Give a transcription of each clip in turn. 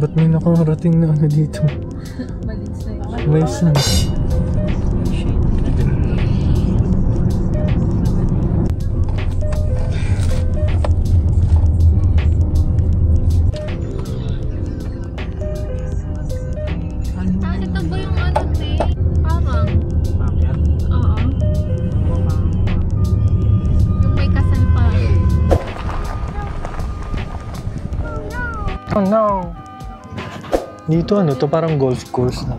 Ba't may nakarating na ano dito? Malis na yun. Malis na. Ito ba yung ano, te? Parang. Oo. Yung may kasal pa. Oh no! Dito ano to? Parang golf course na.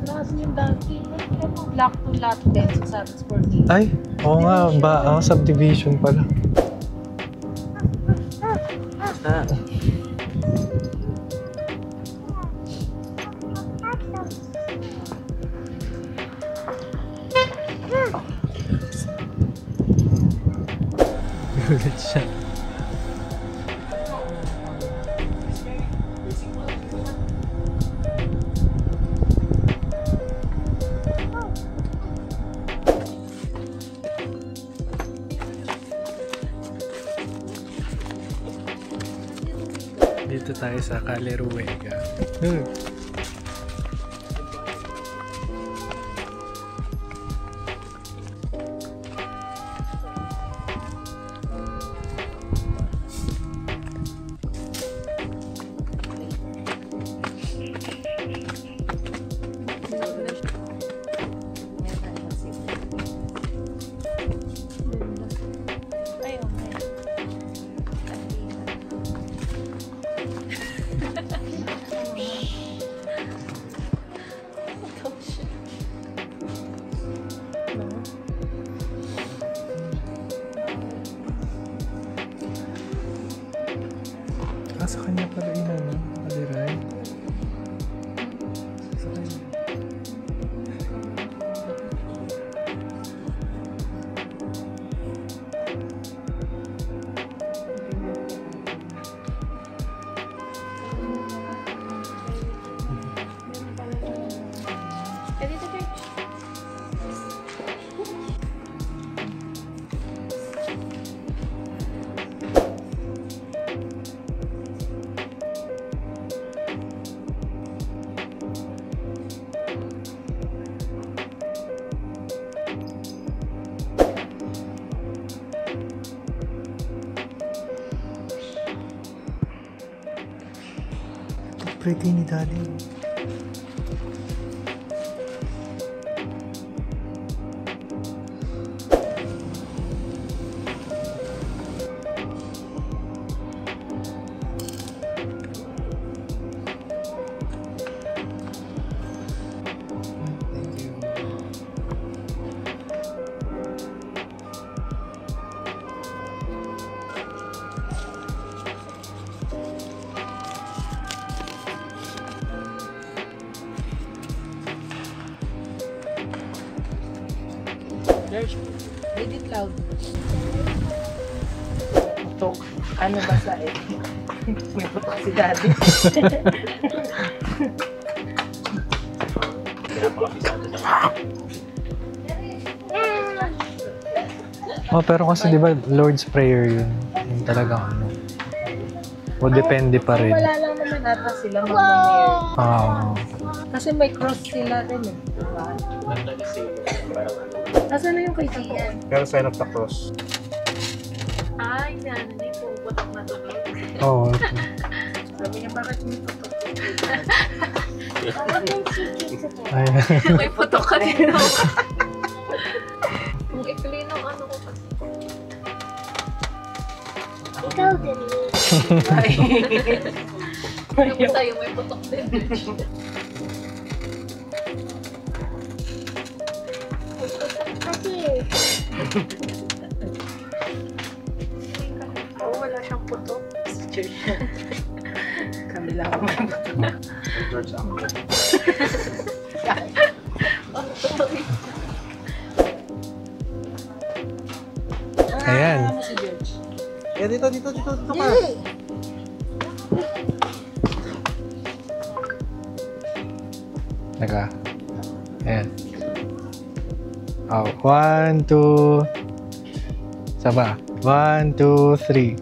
Lahat yung dati. Block to lot din sa sport team. Ay! Oo nga ba? Subdivision pala. Gulat siya. Dito tayo sa Caleruega. Sa kanya pala ina, no? Aliray. Sa kanya. Pretty ni Daddy. George, read it loud. Putok. Ano ba sa eh? May putok si Daddy. Oh, pero kasi di ba Lord's Prayer yun? Yung talagang ano. O depende pa rin. Wala lang naman ata sila mag-mayor. Ah. Kasi may cross sila rin eh. Diba? Nasaan na yung kay Gian? Pero sign of the cross. Ay, yan. Hindi po. Putok na tuloy. Oo. Sabi niya, bakit may putok? Ay. May putok ka din ako. Kung ipilin ang ano ko kasi. Ikaw din. Yung sa'yo may putok din. Kasi, Oo, wala siyang putok. Si George. Kami lang ang may putok. George Amber. Ayan. Ano si George? Eh, dito ka. Naka. Ayan. Oh, 1, 2. Saba. 1, 2, 3.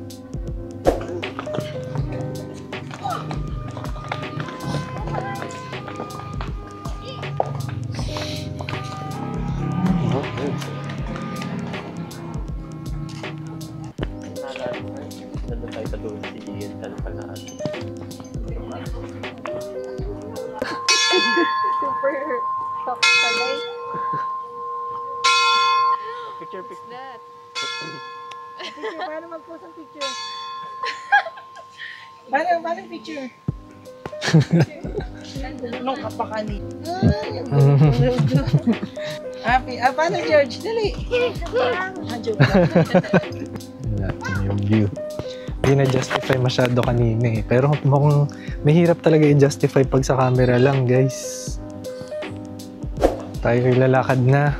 Nandun tayo sa doon, sige, ano pa na ate. Super shock pala eh. Picture. That. Picture, paano mag-post ang picture? Paano picture? Nung kapakani. Paano George? Dali. Joke lang. Natin yung view. Hindi na-justify masyado kanina eh. Pero mukhang mahirap talaga i-justify pag sa camera lang, guys. Tayo ilalakad na.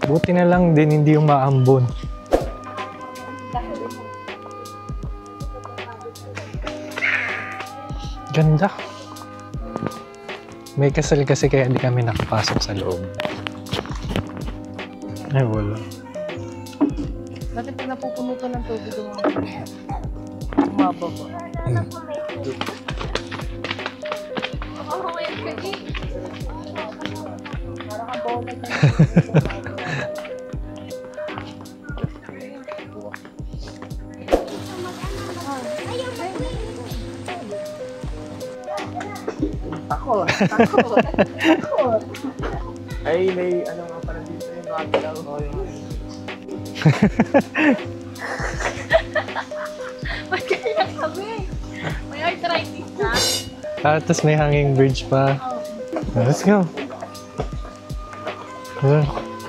Buti na lang din hindi yung maambon. Ganda. May kasal kasi kaya hindi kami nakapasok sa loob. Ay, wala. Dati pag napupuno to ng tubig, umababa. Parang ang bola ka. Takot. Ay, may ano nga pala dito yung nakagalaw. Ba't kaya kami? May arthritis na? Tapos may hanging bridge pa. Let's go.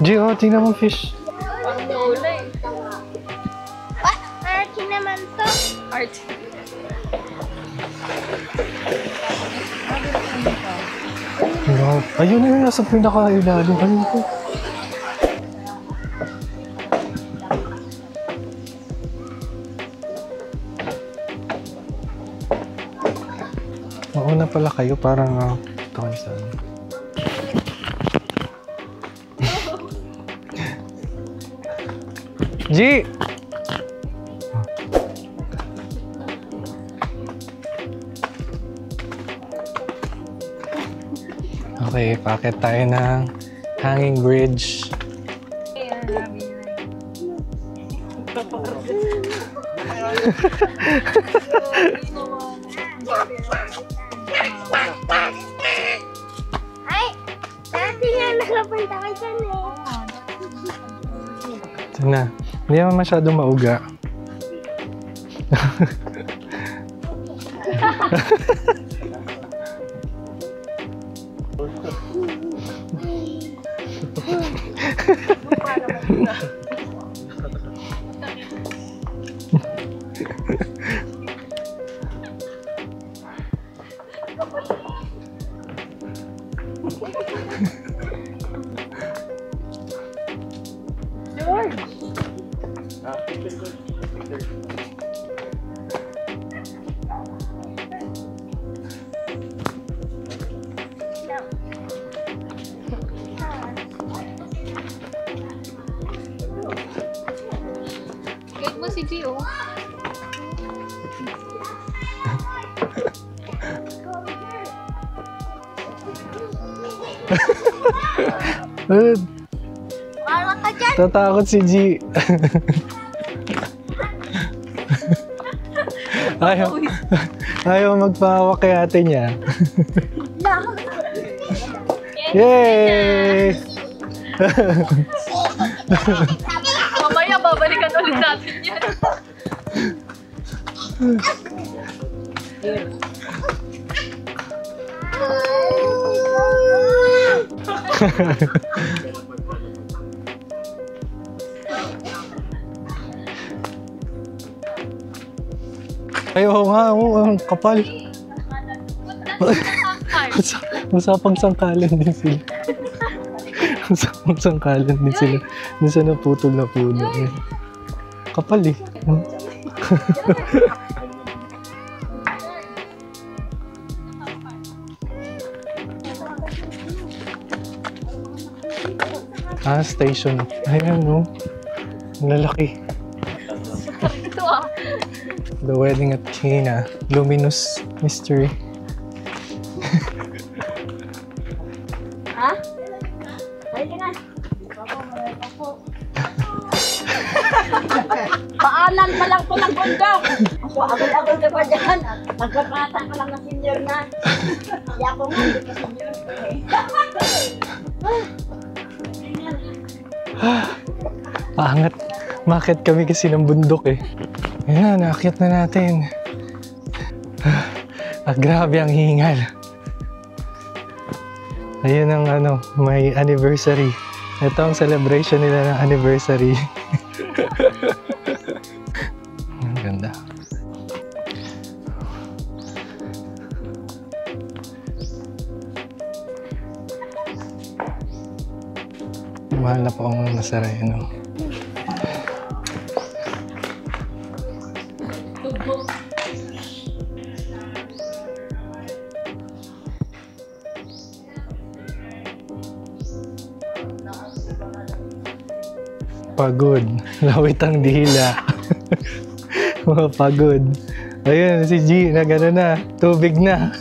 Gio, tingnan mo fish. Parang naula eh. Archie naman to. Art. Ayun na yun, nasa pinaka-ilalim. Ano ko? Mauna pala kayo, parang ito kayo sa ano. G! Okay, packet tayo ng hanging bridge. Ay! Dati nga nakapunta ka dyan eh. Ito na. Hindi naman masyado mauga. Guide mo si Gio. Wala ka dyan. Tatakot si G. ayaw magpahawak kay ate niya. Yay! Mamaya babalikan ulit natin yan. Ay, oo nga, ang kapal. Usapang sangkalan din sila. Usapang sangkalan din sila. Dun sa naputol na puno. Eh. Kapal eh. Station. Ayan, no? Ang lalaki. Ito ah. The Wedding at Cana. Luminous Mystery. Ha? Halika na. Daanan pa lang ito ng bundok. Ako, agad-agad ka pa dyan. Magkakata ka lang na senior na. Hindi ako nga, hindi ka senior. Angat. Makit kami kasi ng bundok eh. Ayan, naakyat na natin. Grabe ang hingal. Ayun ang ano, may anniversary. Ito ang celebration nila ng anniversary. Ang ganda. Mahal na po ang nasaray, ano. Pagod. Lawit ang dila. Mga pagod. Ayun, si G, na gano'n na. Tubig na.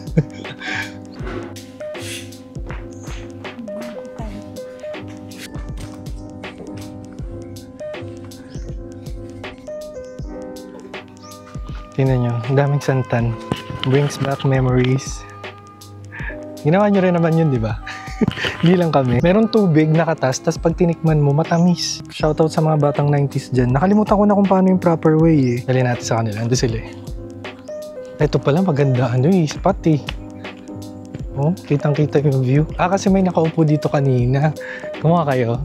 Tingnan nyo, ang daming santan. Brings back memories. Ginawa nyo rin naman yun, di ba? Hindi lang kami. Meron tubig nakatas, tas pag tinikman mo, matamis. Shoutout sa mga batang 90s dyan. Nakalimutan ko na kung paano yung proper way eh. Dali natin sa kanila. Ando sila eh. Ito pala maganda ano eh, spot eh. Oh, kitang-kita yung view. Kasi may nakaupo dito kanina. Kumuha kayo.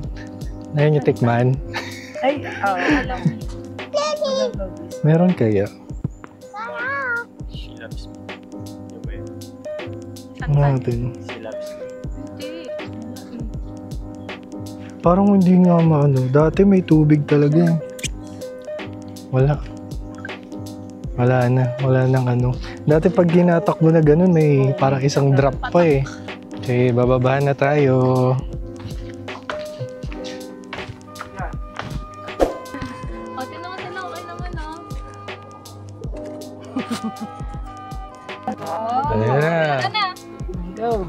Ayaw nyo tikman. Ay, alam. Meron kaya? She loves me. Yung ba yun? Ano natin? She loves me. Parang hindi nga maano. Dati may tubig talaga. Wala. Wala na. Wala nang ano. Dati pag ginatakbo na ganun, may parang isang drop pa eh. Okay, bababahan na tayo. O, tinawag kayo naman, Ayan na. Go.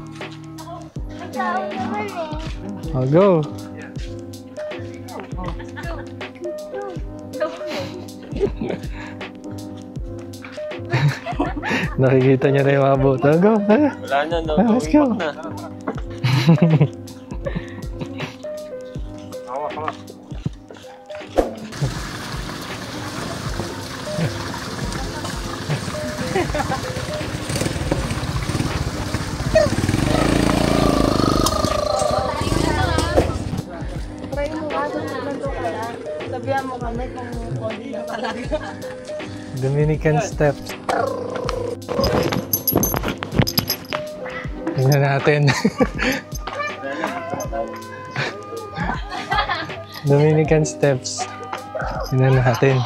Ikaw naman eh. Oh, go. Nakikita niya na yung mga boat. Oh, go. Wala na, no? Let's go. Na. Hawak. Try mo nga, nandun ka lang. Sabihan mo kami kung konti na talaga. Dominican steps. Tingnan natin. Dominican steps. Tingnan natin.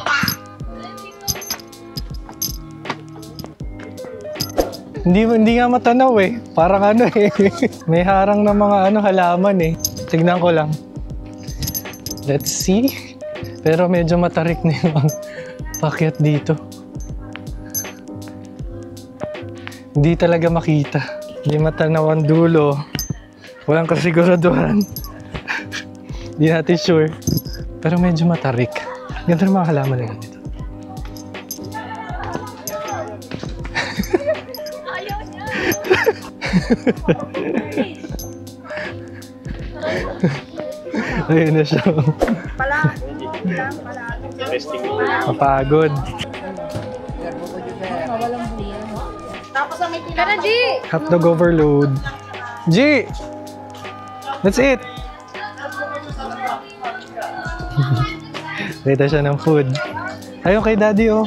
Hindi nga matanaw eh. Parang ano eh. May harang na mga ano halaman eh. Tignan ko lang. Let's see. Pero medyo matarik na yung pakyat dito. Hindi talaga makita. Hindi matanaw ang dulo. Walang kasiguraduhan. Hindi natin sure. Pero medyo matarik. Ganda ng mga halaman na dito. Ayun na siya. Testing mo. Mapagod. Tapos ang may tinapos. G! Hotdog overload. G! That's it! Kita siya ng food. Ayun kay daddy oh.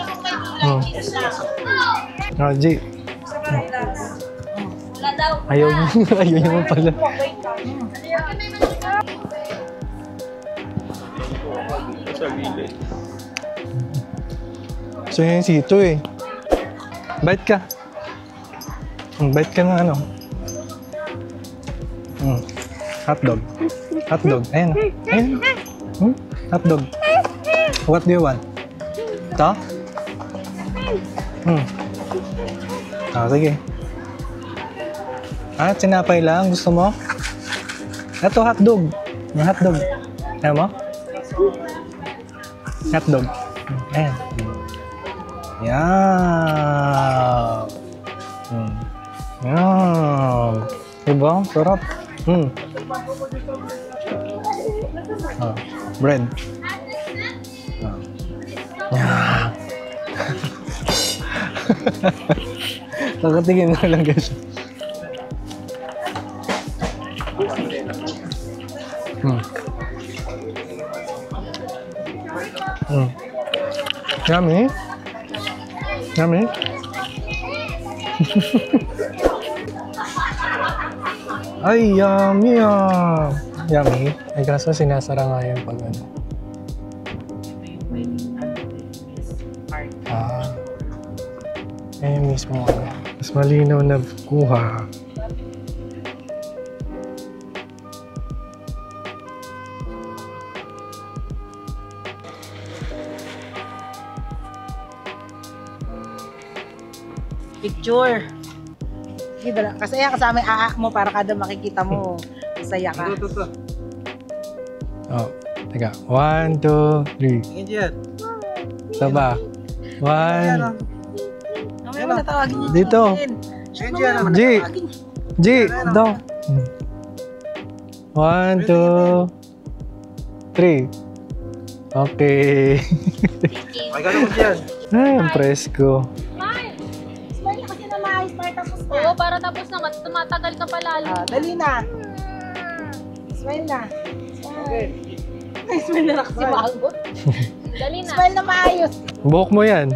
Oh, G. Ayaw niya. Ayaw niya mo pala. Sa gilid. So yun yung sito eh. Bite ka. Bite ka ng ano. Hotdog. Hotdog. Ayan. Ayan. Hotdog. What do you want? Ito? Sige. Sinapay lang. Gusto mo? Ito, hotdog. Yung hotdog. Ayaw mo? Hotdog. Ayan. Yan. Yan. Diba? Sarap. Bread. Yan. Nakatingin na lang guys. Yummy. Yummy. Ay, yummy ah. Yummy. Ay, kaso sinasara nga yun pag ano. Eh, mismo ano. Mas malinaw na kuha. Picture. Sige, dala. Kasaya ka sa aming aa mo para kada makikita mo. Masaya ka. Ito. Oh, teka. 1, 2, 3. Hindi yan. Saba. 1. Mamaya mo natawagin niya. Dito. Hindi yan. G. G. Do. 1, 2, 3. Okay. May gano'n ko dyan. Ay, ang presko. Smile kasi na maayos para tapos na. Oo, para tapos na. Tumatagal ka pa lalo. Dali na. Smile na. Smile. Smile na kasi bago. Dali na. Smile na maayos. Buhok mo yan.